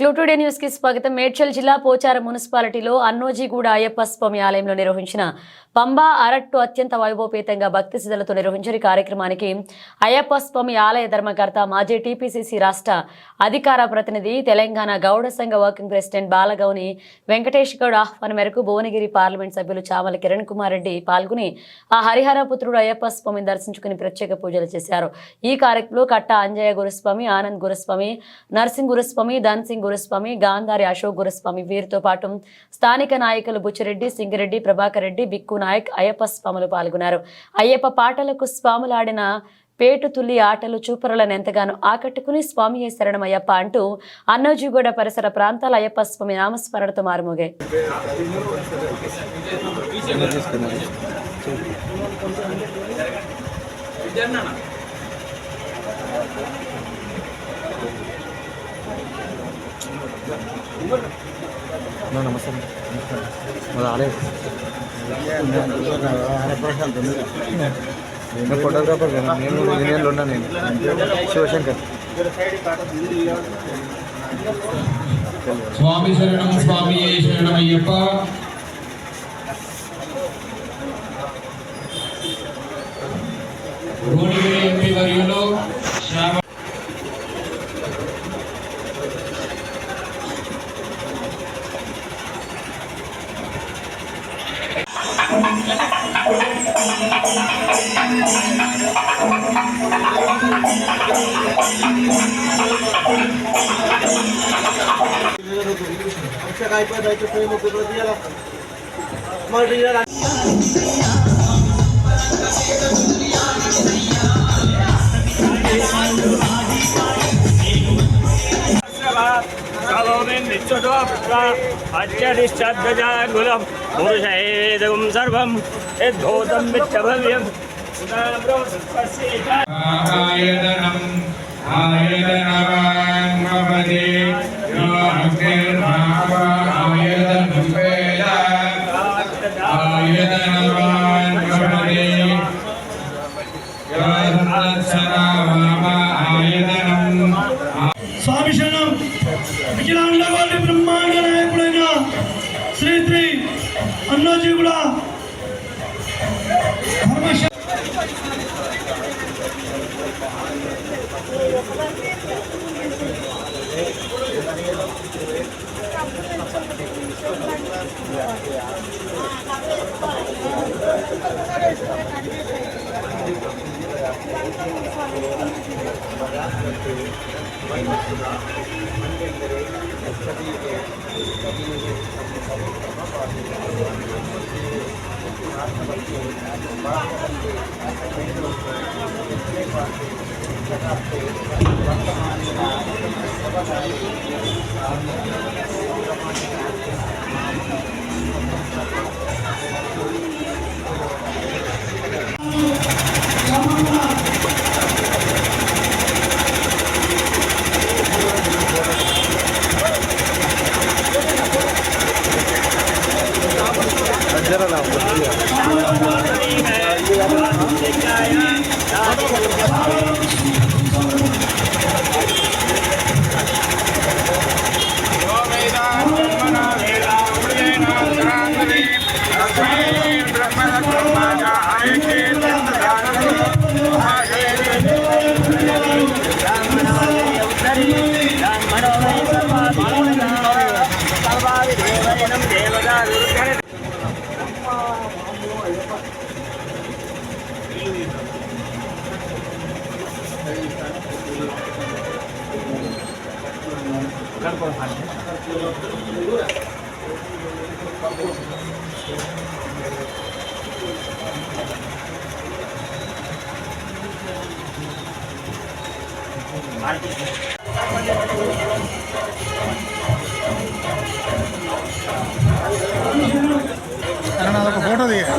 Clue today news కి స్వాగతం. మేడ్చల్ జిల్లా పోచారం మున్సిపాలిటీలో అన్నోజీగూడ అయ్యప్ప స్వామి ఆలయంలో నిర్వహించిన పంబా అరట్టు అత్యంత వైభవపేతంగా భక్తి సిద్ధలతో నిర్వహించిన కార్యక్రమానికి అయ్యప్ప స్వామి ఆలయ ధర్మకర్త మాజీ టీపీసీసీ రాష్ట్ర అధికార ప్రతినిధి తెలంగాణ గౌడ సంఘ వర్కింగ్ ప్రెసిడెంట్ బాలగౌని వెంకటేష్ గౌడ్ ఆహ్వానం మేరకు భువనగిరి పార్లమెంట్ సభ్యులు చామల కిరణ్ కుమార్ రెడ్డి పాల్గొని ఆ హరిహర పుత్రుడు అయ్యప్ప స్వామిని దర్శించుకుని ప్రత్యేక పూజలు చేశారు. ఈ కార్యక్రమంలో కట్ట అంజయ్య గురుస్వామి, ఆనంద్ గురుస్వామి, నర్సింగ్ గురుస్వామి, ధన్ సింగ్ గురుస్వామి, గాంధారి అశోక్ గురుస్వామి, వీరితో పాటు స్థానిక నాయకులు బుచ్చిరెడ్డి, సింగిరెడ్డి, ప్రభాకర్ రెడ్డి, బిక్కు నాయక్, అయ్యప్ప స్వాములు పాల్గొన్నారు. అయ్యప్ప పాటలకు స్వాములాడిన పేటుతుల్లి ఆటలు చూపరులను ఎంతగానో ఆకట్టుకుని స్వామి శరణమయ్యప్ప అంటూ అన్నోజీగూడ పరిసర ప్రాంతాల అయ్యప్ప స్వామి నామస్మరణతో మారుమోగాయి. నమస్తే ఫోటోగ్రాఫర్ కదా, నేను ఇంజనీర్లు ఉన్నా. నేను శివశంకర్. స్వామి శరణం, స్వామి శరణమయ్యప్ప. భువనగిరి ఎంపీ వర్యులు అత్యధిష్టాద్గజాగులం పురుషైదం సర్వం యద్ధోతం మిచ్చభవ్యం ఆయతనం ఆయతనవాన్ భవతి యో అగ్నిర్భావ ఆయతనం వేద ఆయతనవాన్ భవతి యో తత్సరామ ఆయతనం. స్వామి శరణం. అఖిలాండ కోటి బ్రహ్మాండ నాయకుడైన శ్రీ శ్రీ అన్నోజీగూడ ఫోటో దిగా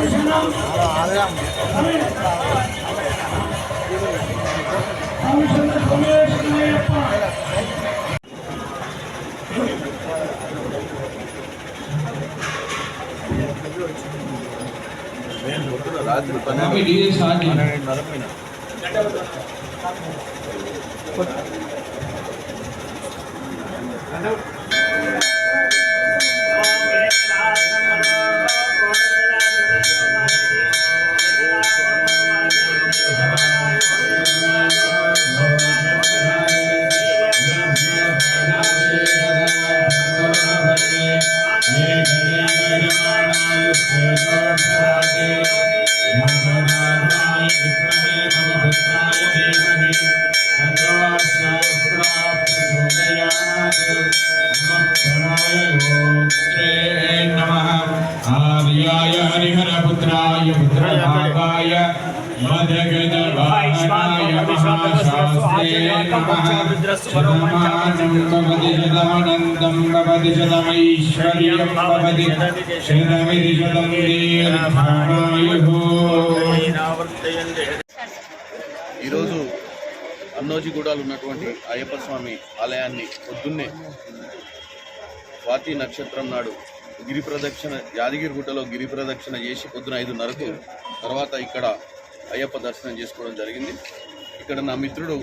आर्याय हरिहरपुत्राय पुत्रभागाय मदगजवाहनाय महाशास्त्रे नमः शतमानं भवति शतमनन्तं भवति शतमैश्वर्यं भवति शतमिति शतं दीर्घायुः। ఈరోజు అన్నోజిగూడలో ఉన్నటువంటి అయ్యప్ప స్వామి ఆలయాన్ని పొద్దున్నే స్వాతి నక్షత్రం నాడు గిరి ప్రదక్షిణ యాదగిరిగుట్టలో గిరి ప్రదక్షిణ చేసి పొద్దున 5:30కు తర్వాత ఇక్కడ అయ్యప్ప దర్శనం చేసుకోవడం జరిగింది. ఇక్కడ నా మిత్రుడు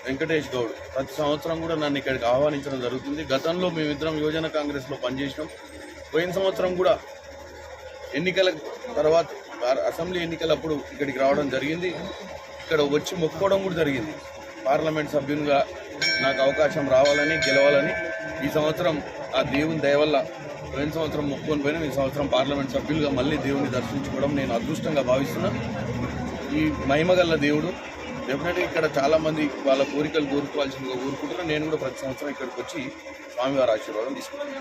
వెంకటేష్ గౌడ్ ప్రతి సంవత్సరం కూడా నన్ను ఇక్కడికి ఆహ్వానించడం జరుగుతుంది. గతంలో మేమిద్దరం యువజన కాంగ్రెస్లో పనిచేసినాం. పోయిన సంవత్సరం కూడా ఎన్నికల తర్వాత అసెంబ్లీ ఎన్నికలప్పుడు ఇక్కడికి రావడం జరిగింది. ఇక్కడ వచ్చి మొక్కుకోవడం కూడా జరిగింది. పార్లమెంట్ సభ్యునిగా నాకు అవకాశం రావాలని గెలవాలని ఈ సంవత్సరం ఆ దేవుని దయ వల్ల పోయిన సంవత్సరం మొక్కుకొని పోయినా ఈ సంవత్సరం పార్లమెంట్ సభ్యులుగా మళ్ళీ దేవుని దర్శించుకోవడం నేను అదృష్టంగా భావిస్తున్నా. ఈ మహిమగల్ల దేవుడు డెఫినెట్గా ఇక్కడ చాలామంది వాళ్ళ కోరికలు కోరుకోవాల్సిందిగా కోరుకుంటున్నా. నేను కూడా ప్రతి సంవత్సరం ఇక్కడికి వచ్చి స్వామివారి ఆశీర్వాదం తీసుకుంటాను.